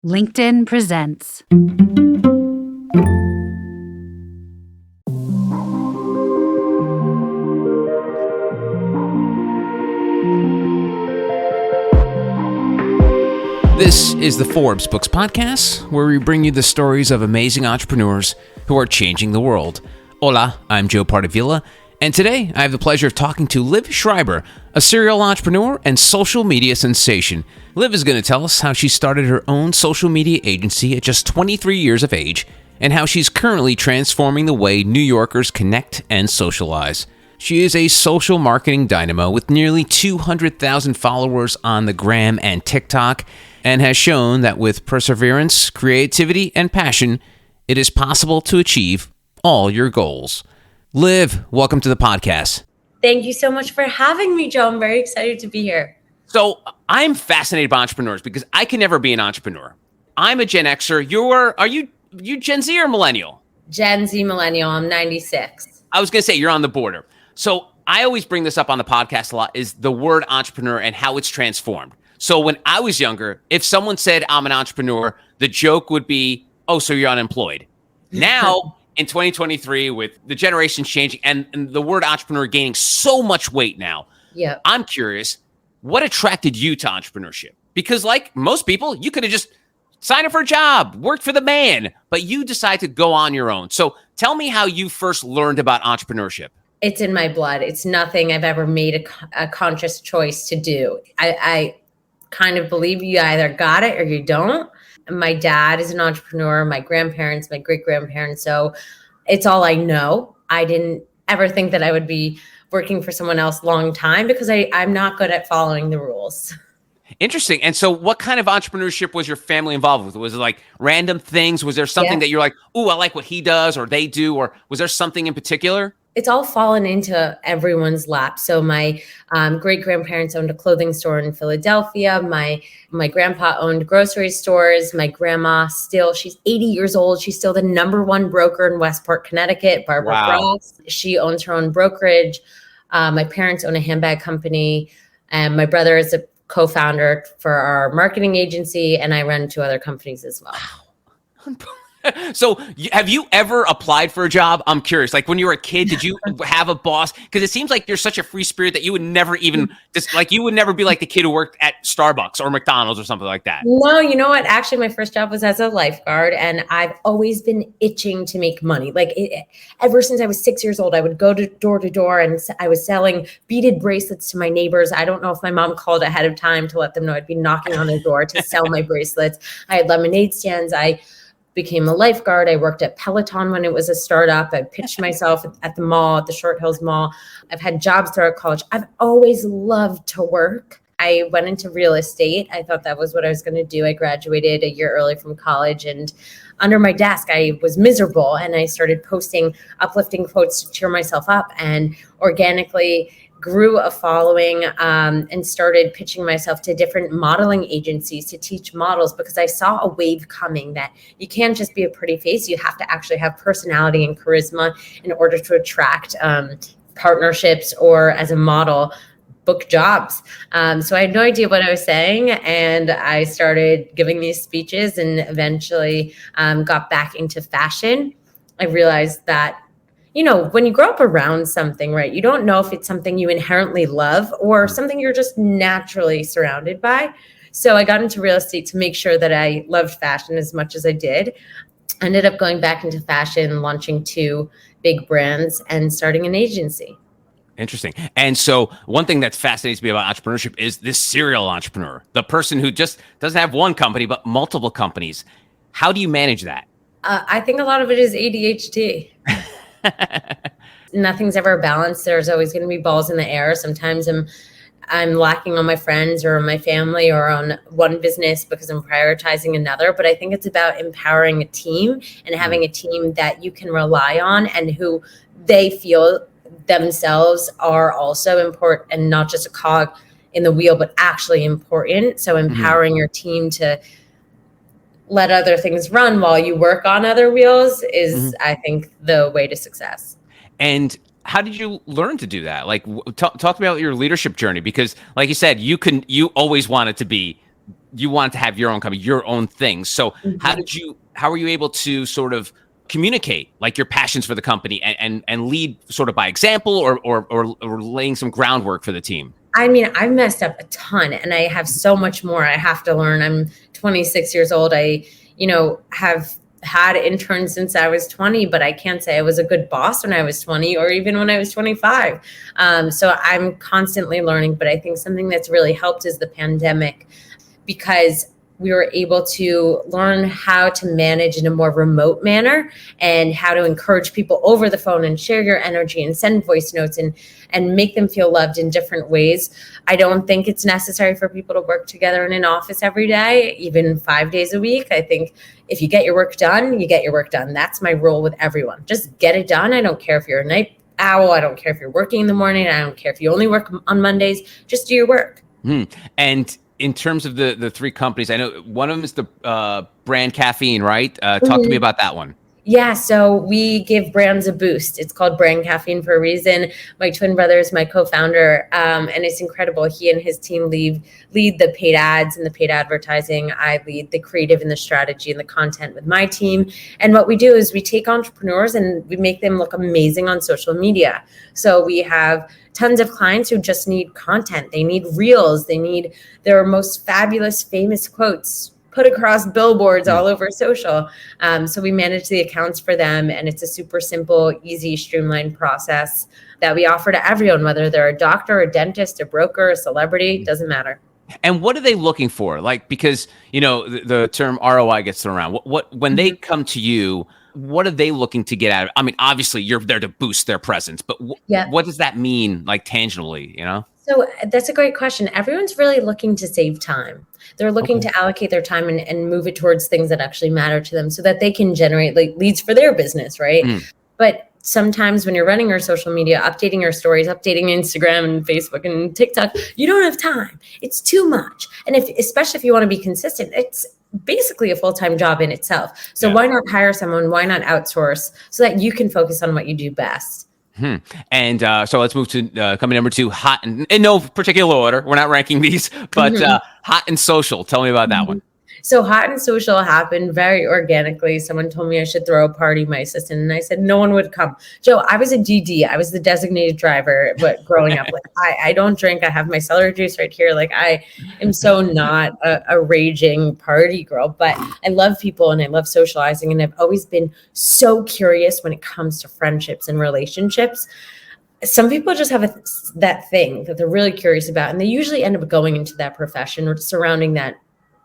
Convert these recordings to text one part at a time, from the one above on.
LinkedIn presents. This is the Forbes Books Podcast, where we bring you the stories of amazing entrepreneurs who are changing the world. Hola, I'm Joe Pardavila, and today I have the pleasure of talking to Liv Schreiber, a serial entrepreneur and social media sensation. Liv is going to tell us how she started her own social media agency at just 23 years of age, and how she's currently transforming the way New Yorkers connect and socialize. She is a social marketing dynamo with nearly 200,000 followers on the Gram and TikTok, and has shown that with perseverance, creativity, and passion, it is possible to achieve all your goals. Liv, welcome to the podcast. Thank you so much for having me, Joe. I'm very excited to be here. So I'm fascinated by entrepreneurs because I can never be an entrepreneur. I'm a Gen Xer. Are you Gen Z or millennial? Gen Z millennial. I'm 96. I was going to say you're on the border. So I always bring this up on the podcast a lot, is the word entrepreneur and how it's transformed. So when I was younger, if someone said I'm an entrepreneur, the joke would be, oh, so you're unemployed. Now, in 2023, with the generations changing and the word entrepreneur gaining so much weight now, I'm curious, what attracted you to entrepreneurship? Because like most people, you could have just signed up for a job, worked for the man, but you decided to go on your own. So tell me how you first learned about entrepreneurship. It's in my blood. It's nothing I've ever made a conscious choice to do. I kind of believe you either got it or you don't. My dad is an entrepreneur, my grandparents, my great-grandparents. So it's all I know. I didn't ever think that I would be working for someone else long time because I'm not good at following the rules. Interesting. And so what kind of entrepreneurship was your family involved with? Was it like random things? Was there something that you're like, ooh, I like what he does or they do? Or was there something in particular? It's all fallen into everyone's lap. So my great-grandparents owned a clothing store in Philadelphia. My grandpa owned grocery stores. My grandma she's 80 years old. She's still the number one broker in Westport, Connecticut, Barbara Ross. She owns her own brokerage. My parents own a handbag company. And my brother is a co-founder for our marketing agency. And I run 2 other companies as well. Wow. So have you ever applied for a job? I'm curious. Like when you were a kid, did you have a boss? Because it seems like you're such a free spirit that you would never even you would never be like the kid who worked at Starbucks or McDonald's or something like that. No, you know what? Actually, my first job was as a lifeguard, and I've always been itching to make money. Ever since I was 6 years old, I would go door to door, and I was selling beaded bracelets to my neighbors. I don't know if my mom called ahead of time to let them know I'd be knocking on their door to sell my bracelets. I had lemonade stands. I became a lifeguard. I worked at Peloton when it was a startup. I pitched myself at the mall, at the Short Hills Mall. I've had jobs throughout college. I've always loved to work. I went into real estate. I thought that was what I was going to do. I graduated a year early from college, and under my desk, I was miserable, and I started posting uplifting quotes to cheer myself up, and organically grew a following and started pitching myself to different modeling agencies to teach models, because I saw a wave coming that you can't just be a pretty face. You have to actually have personality and charisma in order to attract partnerships or, as a model, book jobs. So I had no idea what I was saying. And I started giving these speeches and eventually got back into fashion. I realized that when you grow up around something, right, you don't know if it's something you inherently love or something you're just naturally surrounded by. So I got into real estate to make sure that I loved fashion as much as I did. Ended up going back into fashion, launching 2 big brands and starting an agency. Interesting. And so one thing that fascinates me about entrepreneurship is this serial entrepreneur, the person who just doesn't have one company, but multiple companies. How do you manage that? I think a lot of it is ADHD. Nothing's ever balanced. There's always going to be balls in the air. Sometimes I'm lacking on my friends or my family or on one business because I'm prioritizing another. But I think it's about empowering a team and having a team that you can rely on and who they feel themselves are also important and not just a cog in the wheel, but actually important. So empowering your team to let other things run while you work on other wheels is, I think, the way to success. And how did you learn to do that? Like, talk about your leadership journey, because like you said, you always wanted to be you wanted to have your own company, your own thing. So Mhm. how were you able to sort of communicate like your passions for the company and lead sort of by example or laying some groundwork for the team? I mean, I've messed up a ton and I have so much more I have to learn. I'm 26 years old. Have had interns since I was 20, but I can't say I was a good boss when I was 20 or even when I was 25. So I'm constantly learning, but I think something that's really helped is the pandemic because we were able to learn how to manage in a more remote manner and how to encourage people over the phone and share your energy and send voice notes and make them feel loved in different ways. I don't think it's necessary for people to work together in an office every day, even 5 days a week. I think if you get your work done, you get your work done. That's my rule with everyone. Just get it done. I don't care if you're a night owl. I don't care if you're working in the morning. I don't care if you only work on Mondays. Just do your work. And in terms of the three companies, I know one of them is the brand Caffeine, right? Talk to me Mhm. about that one. Yeah, so we give brands a boost. It's called Brand Caffeine for a reason. My twin brother is my co-founder, and it's incredible. He and his team lead the paid ads and the paid advertising. I lead the creative and the strategy and the content with my team. And what we do is we take entrepreneurs and we make them look amazing on social media. So we have tons of clients who just need content. They need reels. They need their most fabulous, famous quotes put across billboards all over social. So we manage the accounts for them, and it's a super simple, easy, streamlined process that we offer to everyone, whether they're a doctor, a dentist, a broker, a celebrity, doesn't matter. And what are they looking for? Like, because the term ROI gets thrown around. What when they Mhm. come to you, what are they looking to get out of it? I mean, obviously you're there to boost their presence, but Yeah. what does that mean, like tangibly? So that's a great question. Everyone's really looking to save time. They're looking Okay. to allocate their time and move it towards things that actually matter to them so that they can generate like leads for their business, right? Mm. But sometimes when you're running your social media, updating your stories, updating Instagram and Facebook and TikTok, you don't have time. It's too much. And especially if you want to be consistent, it's basically a full-time job in itself. So Yeah. why not hire someone? Why not outsource so that you can focus on what you do best? And so let's move to company number two, hot and in no particular order. We're not ranking these, but Mhm. hot and social. Tell me about that one. Mhm. So Hot and Social happened very organically. Someone told me I should throw a party, my assistant, and I said no one would come. Joe, I was a DD. I was the designated driver, but growing up, like I don't drink. I have my celery juice right here. Like I am so not a raging party girl, but I love people and I love socializing. And I've always been so curious when it comes to friendships and relationships. Some people just have that thing that they're really curious about, and they usually end up going into that profession or surrounding that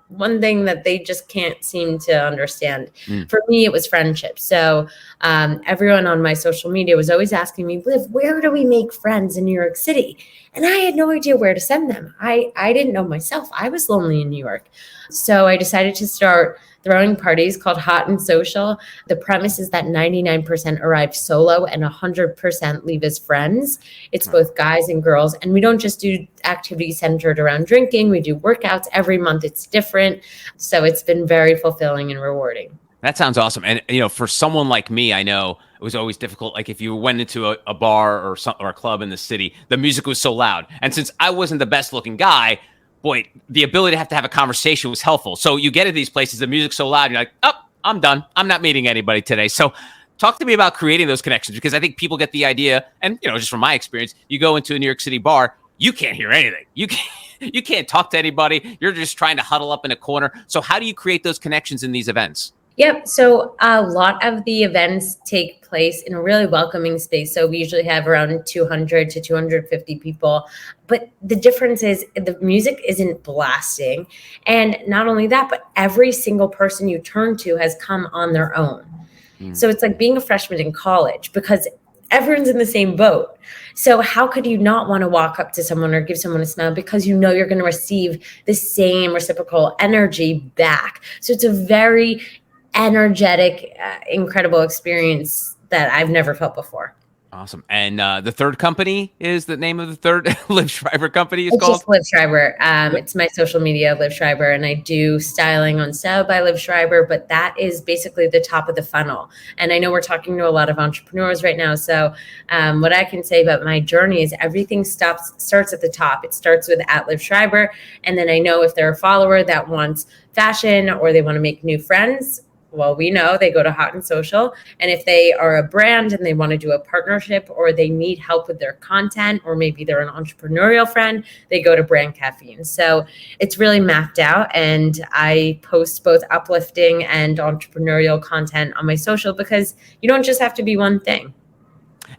one thing that they just can't seem to understand. Mm. For me, it was friendship. So everyone on my social media was always asking me, Liv, where do we make friends in New York City? And I had no idea where to send them. I didn't know myself. I was lonely in New York. So I decided to start throwing parties called Hot and Social. The premise is that 99% arrive solo and 100% leave as friends. It's both guys and girls. And we don't just do activities centered around drinking. We do workouts every month. It's different. So it's been very fulfilling and rewarding. That sounds awesome. And for someone like me, I know it was always difficult. Like if you went into a bar or a club in the city, the music was so loud. And since I wasn't the best looking guy, boy, the ability to have a conversation was helpful. So you get to these places, the music's so loud, you're like, oh, I'm done. I'm not meeting anybody today. So talk to me about creating those connections, because I think people get the idea, and just from my experience, you go into a New York City bar, you can't hear anything. You can't talk to anybody. You're just trying to huddle up in a corner. So how do you create those connections in these events? Yep. So a lot of the events take place in a really welcoming space. So we usually have around 200 to 250 people. But the difference is the music isn't blasting. And not only that, but every single person you turn to has come on their own. So it's like being a freshman in college because everyone's in the same boat. So how could you not want to walk up to someone or give someone a smile because you know you're going to receive the same reciprocal energy back? So it's a very energetic, incredible experience that I've never felt before. Awesome. And the third company is the name of the third Liv Schreiber company is It's called? just Liv Schreiber. It's my social media, Liv Schreiber, and I do styling on Style by Liv Schreiber, but that is basically the top of the funnel. And I know we're talking to a lot of entrepreneurs right now. So what I can say about my journey is everything starts at the top. It starts with at Liv Schreiber. And then I know if they're a follower that wants fashion or they want to make new friends, well, we know they go to Hot and Social. And if they are a brand and they want to do a partnership or they need help with their content, or maybe they're an entrepreneurial friend, they go to Brand Caffeine. So it's really mapped out. And I post both uplifting and entrepreneurial content on my social because you don't just have to be one thing.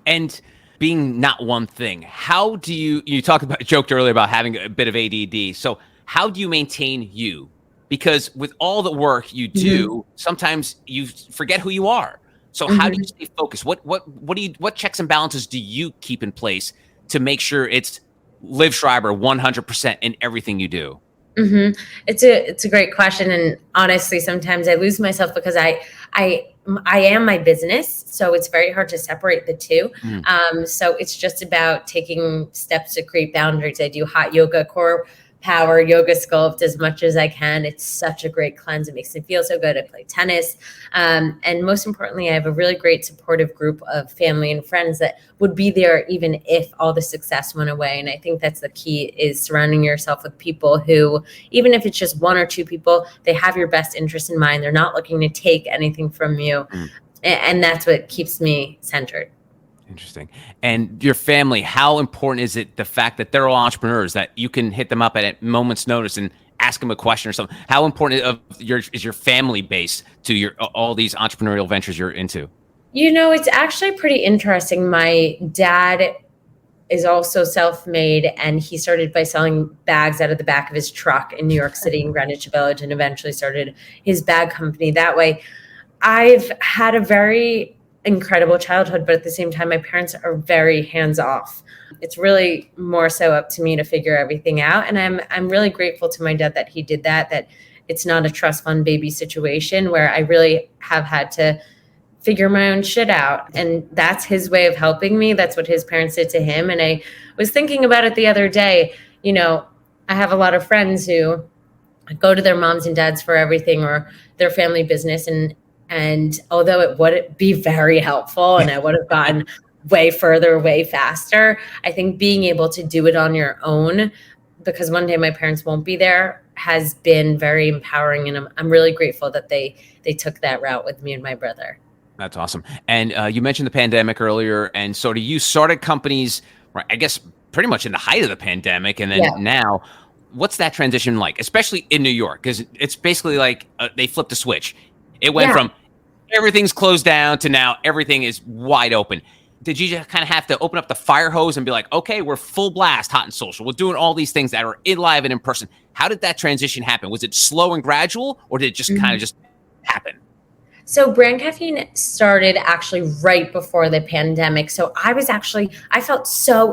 And being not one thing, how do you joked earlier about having a bit of ADD. So how do you maintain you? Because with all the work you do, sometimes you forget who you are. So how do you stay focused? What checks and balances do you keep in place to make sure it's Liv Schreiber 100% in everything you do? It's a great question, and honestly, sometimes I lose myself because I am my business, so it's very hard to separate the two. So it's just about taking steps to create boundaries. I do hot yoga, core power, yoga sculpt as much as I can. It's such a great cleanse. It makes me feel so good. I play tennis. And most importantly, I have a really great supportive group of family and friends that would be there even if all the success went away. And I think that's the key, is surrounding yourself with people who, even if it's just one or two people, they have your best interest in mind. They're not looking to take anything from you. And that's what keeps me centered. Interesting. And your family, how important is it, the fact that they're all entrepreneurs, that you can hit them up at a moment's notice and ask them a question or something? How important is your family base to all these entrepreneurial ventures you're into? It's actually pretty interesting. My dad is also self-made, and he started by selling bags out of the back of his truck in New York City in Greenwich Village, and eventually started his bag company that way. I've had a very incredible childhood, but at the same time, my parents are very hands-off. It's really more so up to me to figure everything out. And I'm really grateful to my dad that he did that it's not a trust fund baby situation where I really have had to figure my own shit out. And that's his way of helping me. That's what his parents did to him. And I was thinking about it the other day. I have a lot of friends who go to their moms and dads for everything, or their family business. And although it would be very helpful and I would have gotten way further, way faster, I think being able to do it on your own, because one day my parents won't be there, has been very empowering. And I'm really grateful that they took that route with me and my brother. That's awesome. And you mentioned the pandemic earlier. And so you started companies, right, I guess, pretty much in the height of the pandemic. And then now, what's that transition like, especially in New York? Because it's basically like they flipped a switch. It went from everything's closed down to now everything is wide open. Did you just kind of have to open up the fire hose and be like, okay, we're full blast, Hot and Social. We're doing all these things that are in live and in person. How did that transition happen? Was it slow and gradual, or did it just kind of just happen? So Brand Caffeine started actually right before the pandemic. So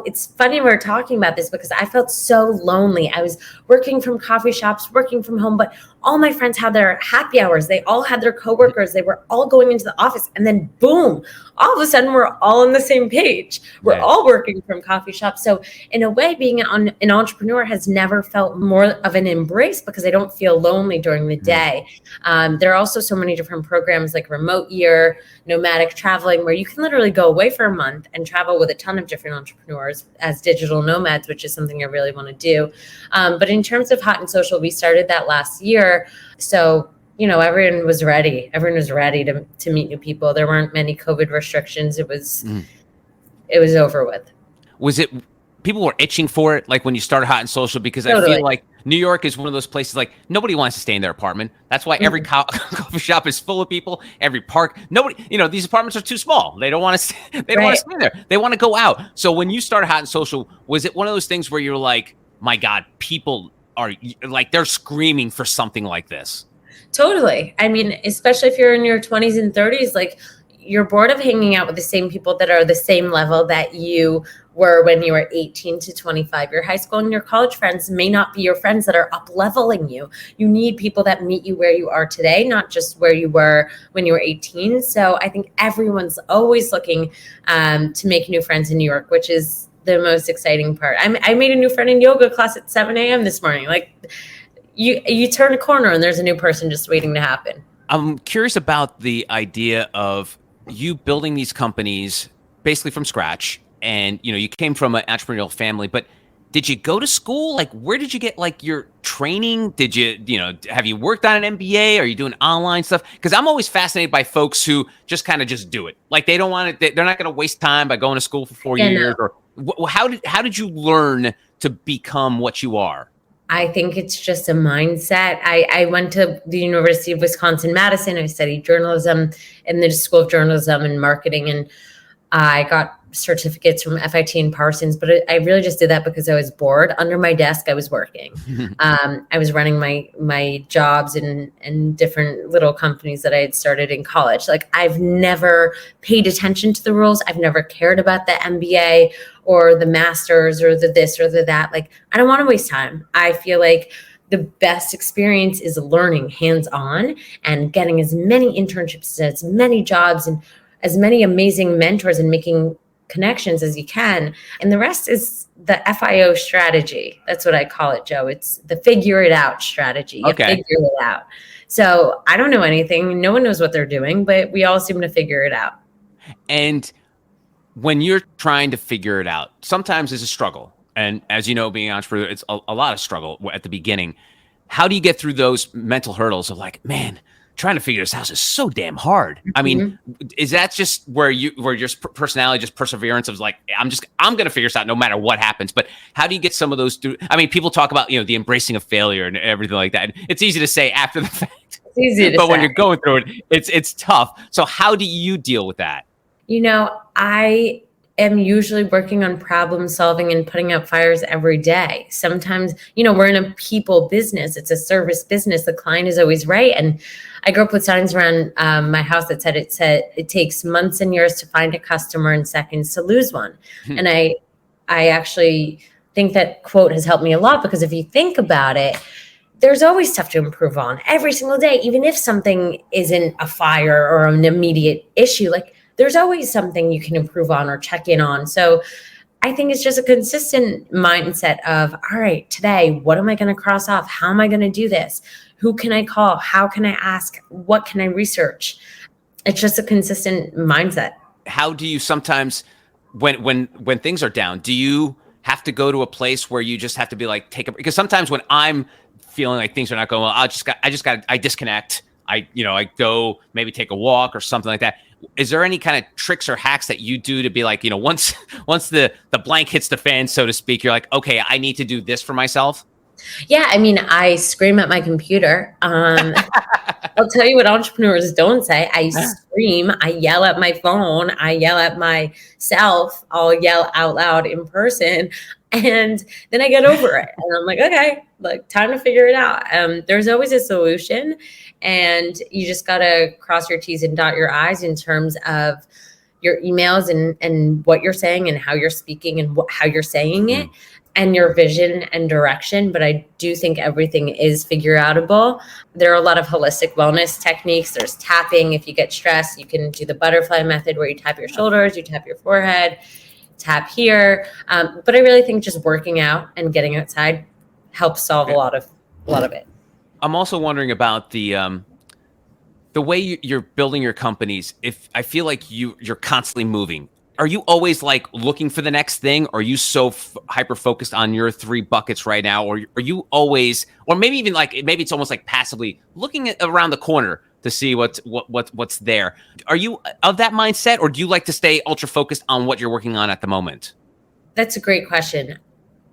it's funny we're talking about this because I felt so lonely. I was working from coffee shops, working from home, but all my friends had their happy hours. They all had their coworkers. They were all going into the office, and then boom, all of a sudden we're all on the same page. We're all working from coffee shops. So in a way, being an entrepreneur has never felt more of an embrace because I don't feel lonely during the day. There are also so many different programs like Remote Year, Nomadic Traveling, where you can literally go away for a month and travel with a ton of different entrepreneurs as digital nomads, which is something I really want to do. But in terms of Hot and Social, we started that last year. So, everyone was ready. Everyone was ready to meet new people. There weren't many COVID restrictions. It was over with. Was it, people were itching for it, like when you started Hot and Social? Because totally. I feel like New York is one of those places, like nobody wants to stay in their apartment. That's why every coffee shop is full of people. Every park, nobody, these apartments are too small. They don't want to. They don't want to stay there. They want to go out. So when you started Hot and Social, was it one of those things where you're like, my God, people are like, they're screaming for something like this? Totally. I mean, especially if you're in your 20s and 30s, like you're bored of hanging out with the same people that are the same level that you were when you were 18 to 25. Your high school and your college friends may not be your friends that are up leveling you. You need people that meet you where you are today, not just where you were when you were 18. So I think everyone's always looking to make new friends in New York, which is the most exciting part. I made a new friend in yoga class at 7 a.m. this morning. Like you turn a corner and there's a new person just waiting to happen. I'm curious about the idea of you building these companies basically from scratch. And, you came from an entrepreneurial family, but did you go to school? Like, where did you get like your training? Did you, have you worked on an MBA? Are you doing online stuff? Because I'm always fascinated by folks who just kind of just do it. Like they don't want to, they're not going to waste time by going to school for 4 years. No. Or how did you learn to become what you are? I think it's just a mindset. I went to the University of Wisconsin-Madison. I studied journalism in the School of Journalism and Marketing, and I got certificates from FIT and Parsons, but I really just did that because I was bored. Under my desk, I was working. I was running my jobs in different little companies that I had started in college. Like I've never paid attention to the rules. I've never cared about the MBA or the masters or the this or the that. Like I don't want to waste time. I feel like the best experience is learning hands-on and getting as many internships, as many jobs, and as many amazing mentors and making connections as you can. And the rest is the FIO strategy. That's what I call it, Joe. It's the figure it out strategy. You figure it out. So I don't know anything. No one knows what they're doing, but we all seem to figure it out. And when you're trying to figure it out, sometimes it's a struggle. And as you know, being an entrepreneur, it's a lot of struggle at the beginning. How do you get through those mental hurdles of like, man, trying to figure this out is so damn hard. I mean, is that just where your personality, just perseverance of like, I'm going to figure this out no matter what happens. But how do you get some of those people talk about, the embracing of failure and everything like that. It's easy to say after the fact, it's easy to but say. when you're going through it, it's tough. So how do you deal with that? I am usually working on problem solving and putting out fires every day. Sometimes, we're in a people business. It's a service business. The client is always right. And I grew up with signs around my house that said it takes months and years to find a customer and seconds to lose one. And I actually think that quote has helped me a lot, because if you think about it, there's always stuff to improve on every single day, even if something isn't a fire or an immediate issue. Like there's always something you can improve on or check in on. So I think it's just a consistent mindset of, all right, today, what am I going to cross off? How am I going to do this? Who can I call? How can I ask? What can I research? It's just a consistent mindset. How do you sometimes, when things are down, do you have to go to a place where you just have to be like, because sometimes when I'm feeling like things are not going well, I disconnect. I go maybe take a walk or something like that. Is there any kind of tricks or hacks that you do to be like, once the blank hits the fan, so to speak, you're like, okay, I need to do this for myself? Yeah, I scream at my computer. I'll tell you what entrepreneurs don't say. I scream, I yell at my phone, I yell at myself, I'll yell out loud in person, and then I get over it. And I'm like, okay, time to figure it out. There's always a solution, and you just got to cross your T's and dot your I's in terms of your emails and what you're saying and how you're speaking and how you're saying it. And your vision and direction. But I do think everything is figure outable. There are a lot of holistic wellness techniques. There's tapping. If you get stressed, you can do the butterfly method where you tap your shoulders, you tap your forehead, tap here. But I really think just working out and getting outside helps solve a lot of it. I'm also wondering about the way you're building your companies. If I feel like you're constantly moving, are you always like looking for the next thing? Or are you so hyper focused on your 3 buckets right now? Or are you always, or maybe even like, maybe it's almost like passively looking around the corner to see what's there? Are you of that mindset, or do you like to stay ultra focused on what you're working on at the moment? That's a great question.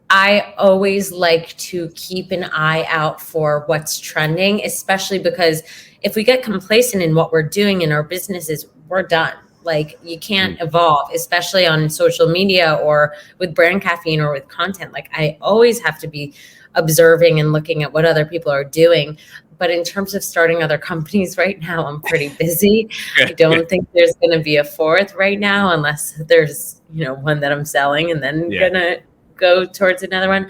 I always like to keep an eye out for what's trending, especially because if we get complacent in what we're doing in our businesses, we're done. Like you can't evolve, especially on social media or with brand caffeine or with content. Like I always have to be observing and looking at what other people are doing. But in terms of starting other companies right now, I'm pretty busy. Yeah, I don't think there's going to be a fourth right now, unless there's, one that I'm selling and then yeah. going to go towards another one.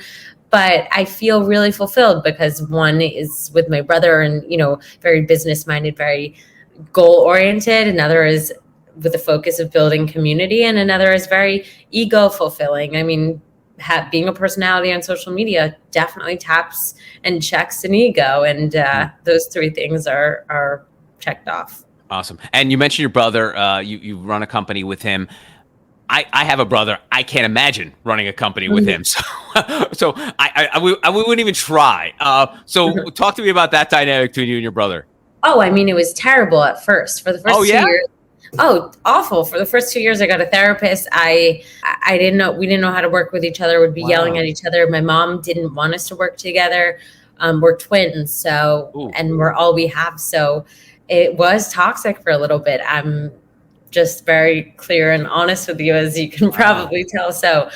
But I feel really fulfilled because one is with my brother and, very business minded, very goal oriented. Another is with the focus of building community, and another is very ego fulfilling. I mean, being a personality on social media definitely taps and checks an ego, and those three things are checked off. Awesome. And you mentioned your brother. You run a company with him. I have a brother. I can't imagine running a company with him. So, I wouldn't even try. So talk to me about that dynamic between you and your brother. Oh, I mean, it was terrible at first. For the first 2 years. Oh, awful. For the first 2 years, I got a therapist. I didn't know, we didn't know how to work with each other. We'd be yelling at each other. My mom didn't want us to work together. We're twins. So, and we're all we have. So it was toxic for a little bit. I'm just very clear and honest with you, as you can probably tell. So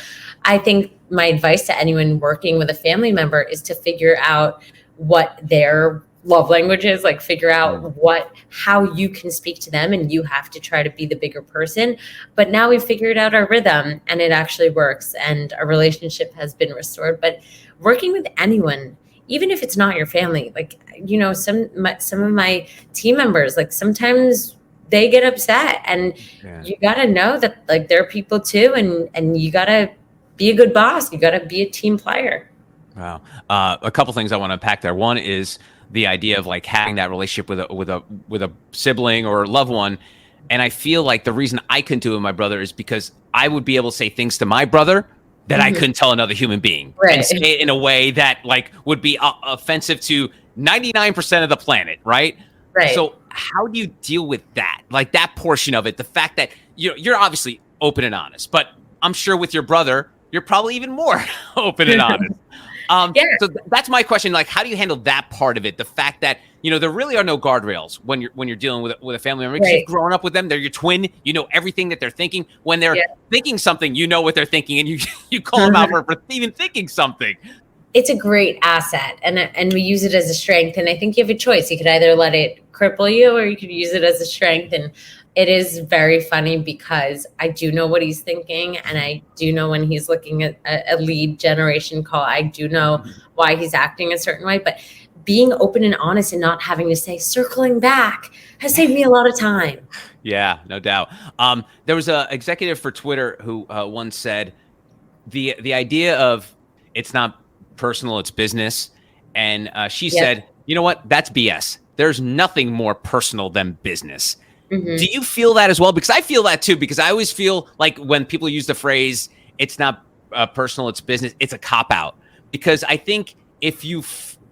I think my advice to anyone working with a family member is to figure out what their love language is, like figure out how you can speak to them, and you have to try to be the bigger person. But now we've figured out our rhythm and it actually works, and our relationship has been restored. But working with anyone, even if it's not your family, like, some of my team members, like sometimes they get upset, and you got to know that like they're people too. And you got to be a good boss. You got to be a team player. Wow. A couple things I want to unpack there. One is the idea of like having that relationship with a sibling or loved one. And I feel like the reason I couldn't do it with my brother is because I would be able to say things to my brother that I couldn't tell another human being, and say it in a way that like would be offensive to 99% of the planet. Right. So how do you deal with that? Like that portion of it, the fact that you're obviously open and honest, but I'm sure with your brother, you're probably even more open and honest. So that's my question. Like, how do you handle that part of it? The fact that, there really are no guardrails when you're dealing with a family member. Because you've grown up with them. They're your twin. You know everything that they're thinking. When they're thinking something, you know what they're thinking, and you call them out for even thinking something. It's a great asset, and we use it as a strength. And I think you have a choice. You could either let it cripple you, or you could use it as a strength. And it is very funny because I do know what he's thinking, and I do know when he's looking at a lead generation call. I do know why he's acting a certain way, but being open and honest and not having to say circling back has saved me a lot of time. Yeah, no doubt. There was an executive for Twitter who once said the idea of it's not personal, it's business. And she said, you know what? That's BS. There's nothing more personal than business. Do you feel that as well? Because I feel that too, because I always feel like when people use the phrase, it's not personal, it's business, it's a cop-out. Because I think if you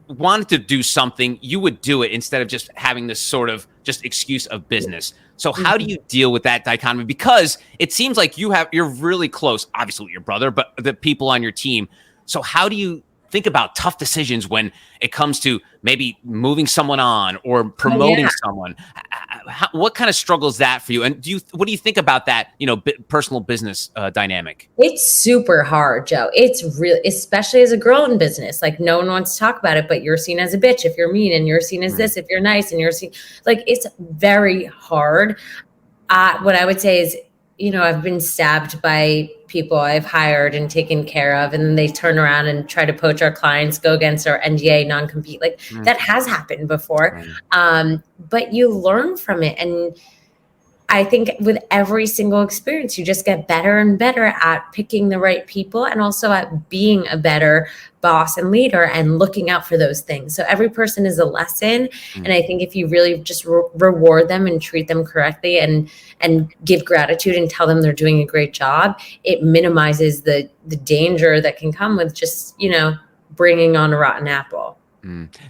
wanted to do something, you would do it instead of just having this sort of just excuse of business. So how do you deal with that dichotomy? Because it seems like you're really close, obviously with your brother, but the people on your team. So how do you think about tough decisions when it comes to maybe moving someone on or promoting someone? What kind of struggle is that for you? And what do you think about that, personal business dynamic? It's super hard, Joe. It's really, especially as a girl in business, like no one wants to talk about it, but you're seen as a bitch if you're mean, and you're seen as this if you're nice, and you're seen like, it's very hard. What I would say is, I've been stabbed by people I've hired and taken care of, and then they turn around and try to poach our clients, go against our NDA, non-compete. Like that has happened before. But you learn from it. And I think with every single experience, you just get better and better at picking the right people, and also at being a better boss and leader and looking out for those things. So every person is a lesson. And I think if you really just reward them and treat them correctly and give gratitude and tell them they're doing a great job, it minimizes the danger that can come with just, bringing on a rotten apple.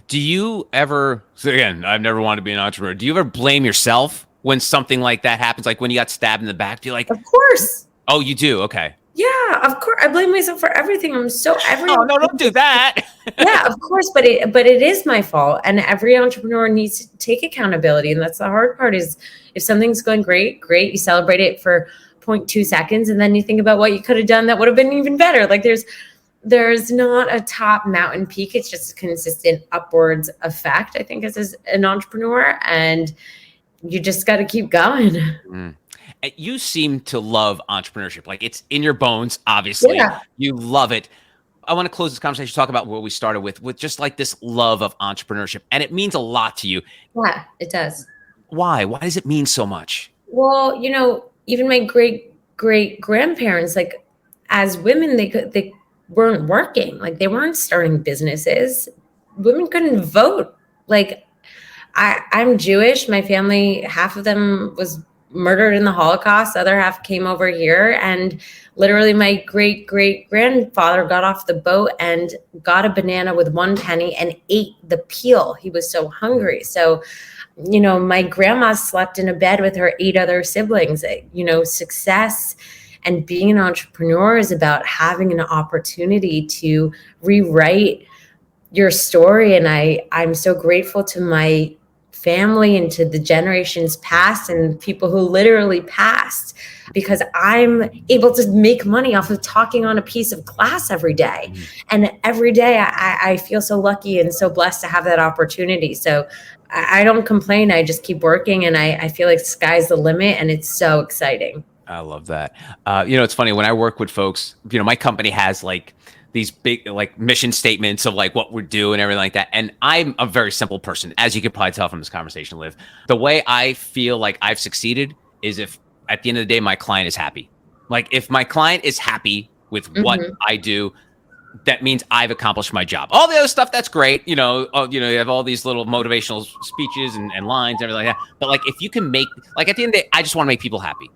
Do you ever, so again, I've never wanted to be an entrepreneur. Do you ever blame yourself when something like that happens? Like when you got stabbed in the back, do you like? Of course. Oh, you do? Okay. Yeah, of course. I blame myself for everything. Oh, no, don't do that. Yeah, of course. But it is my fault. And every entrepreneur needs to take accountability. And that's the hard part, is if something's going great, you celebrate it for 0.2 seconds. And then you think about what you could have done that would have been even better. Like there's not a top mountain peak. It's just a consistent upwards effect, I think, as an entrepreneur. And you just got to keep going. Mm. And you seem to love entrepreneurship. Like, it's in your bones, obviously. Yeah. You love it. I want to close this conversation, talk about what we started with just like this love of entrepreneurship. And it means a lot to you. Yeah, it does. Why? Why does it mean so much? Well, even my great grandparents, like as women, they weren't working, like they weren't starting businesses. Women couldn't vote. Like I'm Jewish. My family, half of them was murdered in the Holocaust. The other half came over here, and literally my great grandfather got off the boat and got a banana with 1 penny and ate the peel. He was so hungry. So, my grandma slept in a bed with her 8 other siblings. Success and being an entrepreneur is about having an opportunity to rewrite your story. And I'm so grateful to my family and to the generations past and people who literally passed, because I'm able to make money off of talking on a piece of glass every day. And every day I feel so lucky and so blessed to have that opportunity. So I don't complain. I just keep working, and I feel like sky's the limit, and it's so exciting. I love that. It's funny when I work with folks, my company has like these big like mission statements of like what we're doing and everything like that. And I'm a very simple person, as you could probably tell from this conversation, Liv. The way I feel like I've succeeded is if at the end of the day, my client is happy. Like if my client is happy with what I do, that means I've accomplished my job. All the other stuff, that's great. You have all these little motivational speeches and lines and everything like that. But like, if you can make, like at the end of the day, I just want to make people happy.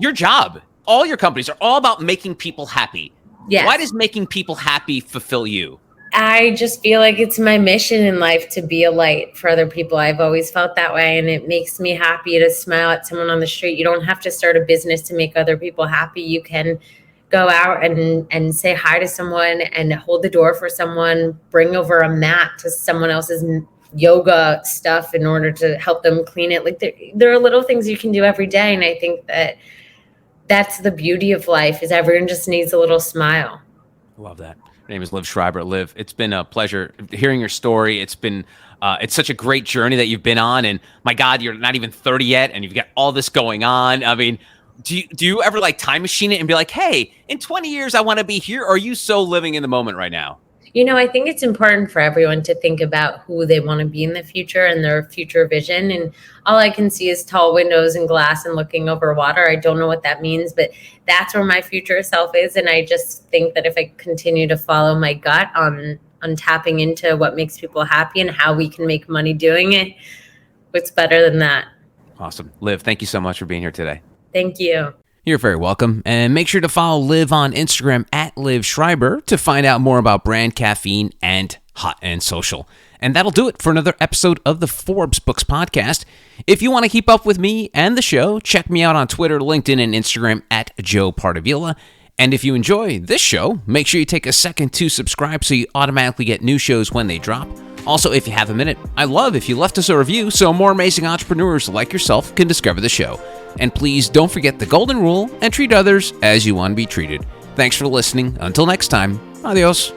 Your job, all your companies are all about making people happy. Yes. Why does making people happy fulfill you? I just feel like it's my mission in life to be a light for other people. I've always felt that way, and it makes me happy to smile at someone on the street. You don't have to start a business to make other people happy. You can go out and say hi to someone and hold the door for someone, bring over a mat to someone else's yoga stuff in order to help them clean it. Like there are little things you can do every day, and I think that's the beauty of life, is everyone just needs a little smile. Love that. Her name is Liv Schreiber. Liv, it's been a pleasure hearing your story. It's been it's such a great journey that you've been on, and my God, you're not even 30 yet, and you've got all this going on. I mean, do you ever like time machine it and be like, hey, in 20 years I want to be here? Or are you so living in the moment right now? I think it's important for everyone to think about who they want to be in the future and their future vision. And all I can see is tall windows and glass and looking over water. I don't know what that means, but that's where my future self is. And I just think that if I continue to follow my gut on tapping into what makes people happy and how we can make money doing it, what's better than that? Awesome. Liv, thank you so much for being here today. Thank you. You're very welcome. And make sure to follow Liv on Instagram at Liv Schreiber to find out more about brand caffeine and Hot and Social. And that'll do it for another episode of the Forbes Books Podcast. If you want to keep up with me and the show, check me out on Twitter, LinkedIn, and Instagram at Joe Pardavila. And if you enjoy this show, make sure you take a second to subscribe so you automatically get new shows when they drop. Also, if you have a minute, I'd love if you left us a review so more amazing entrepreneurs like yourself can discover the show. And please don't forget the golden rule and treat others as you want to be treated. Thanks for listening. Until next time, adios.